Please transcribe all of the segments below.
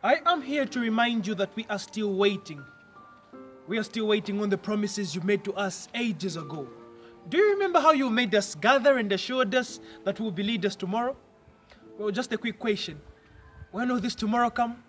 I am here to remind you that we are still waiting. We are still waiting on the promises you made to us ages ago. Do you remember how you made us gather and assured us that we will be leaders tomorrow? Well, just a quick question. When will this tomorrow come?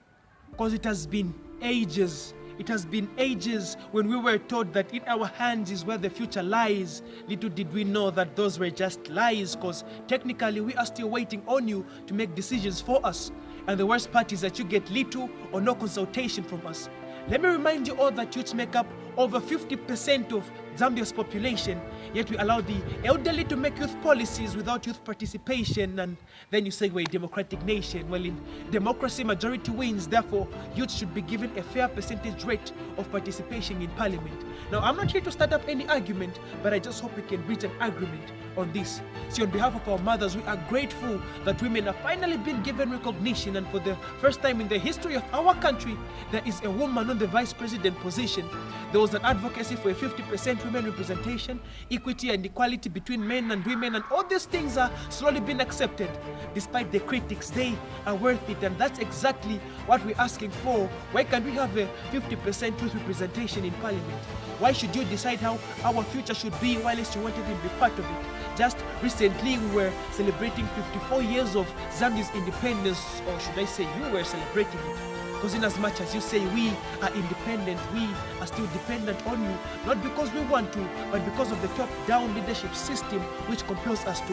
Because it has been ages. It has been ages when we were told that in our hands is where the future lies. Little did we know that those were just lies, because technically we are still waiting on you to make decisions for us. And the worst part is that you get little or no consultation from us. Let me remind you all that youths make up over 50% of Zambia's population, yet we allow the elderly to make youth policies without youth participation, and then you say we're a democratic nation. Well, in democracy, majority wins, therefore youth should be given a fair percentage rate of participation in parliament. Now, I'm not here to start up any argument, but I just hope we can reach an agreement on this. See, on behalf of our mothers, we are grateful that women have finally been given recognition, and for the first time in the history of our country, there is a woman on the vice president position. There was an advocacy for a 50% women representation, equity and equality between men and women, and all these things are slowly being accepted. Despite the critics, they are worth it, and that's exactly what we're asking for. Why can't we have a 50% youth representation in parliament? Why should you decide how our future should be whilst you won't even be part of it? Just recently, we were celebrating 54 years of Zambia's independence, or should I say you were celebrating it. Because in as much as you say we are independent, we are still dependent on you, not because we want to, but because of the top-down leadership system which compels us to.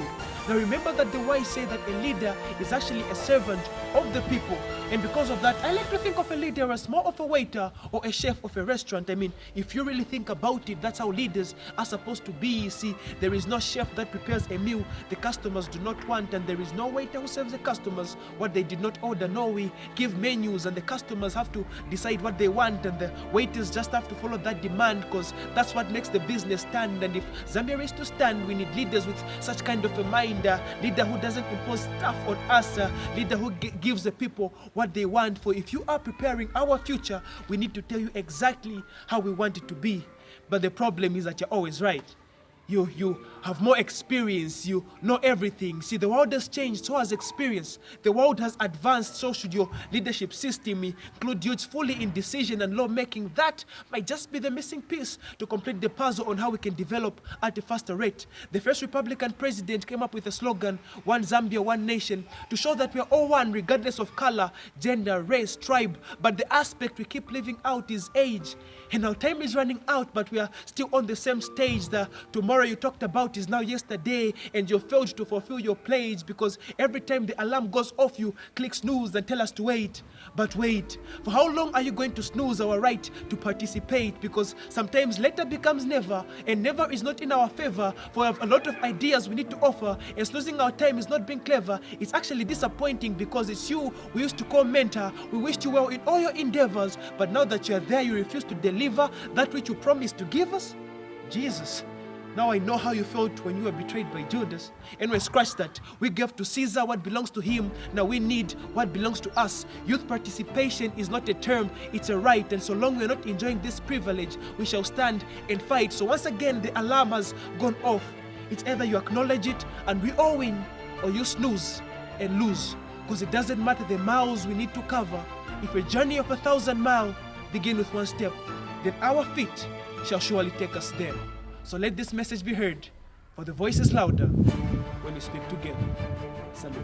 Now remember that the wise say that a leader is actually a servant of the people. And because of that, I like to think of a leader as more of a waiter or a chef of a restaurant. I mean, if you really think about it, that's how leaders are supposed to be. See, there is no chef that prepares a meal the customers do not want, and there is no waiter who serves the customers what they did not order. No, we give menus and the customers have to decide what they want, and the waiters just have to follow that demand, because that's what makes the business stand. And if Zambia is to stand, we need leaders with such kind of a mind, a leader who doesn't impose stuff on us, a leader who gives the people what they want. For if you are preparing our future, we need to tell you exactly how we want it to be. But the problem is that you're always right. You have more experience, you know everything. See, the world has changed, so has experience. The world has advanced, so should your leadership system include youths fully in decision and lawmaking. That might just be the missing piece to complete the puzzle on how we can develop at a faster rate. The first Republican president came up with a slogan, "One Zambia, One Nation," to show that we are all one, regardless of color, gender, race, tribe. But the aspect we keep leaving out is age. And our time is running out, but we are still on the same stage. The tomorrow you talked about is now yesterday, and you failed to fulfill your pledge, because every time the alarm goes off, you click snooze and tell us to wait. But wait, for how long are you going to snooze our right to participate? Because sometimes later becomes never, and never is not in our favor, for we have a lot of ideas we need to offer, and snoozing our time is not being clever. It's actually disappointing, because it's you we used to call mentor. We wished you well in all your endeavors, but now that you are there, you refuse to deliver that which you promised to give us. Jesus. Now I know how you felt when you were betrayed by Judas. Anyway, scratch that. We gave to Caesar what belongs to him. Now we need what belongs to us. Youth participation is not a term, it's a right. And so long we're not enjoying this privilege, we shall stand and fight. So once again, the alarm has gone off. It's either you acknowledge it and we all win, or you snooze and lose. Because it doesn't matter the miles we need to cover. If a journey of 1,000 miles begin with one step, then our feet shall surely take us there. So let this message be heard, for the voice is louder when we speak together. Salute.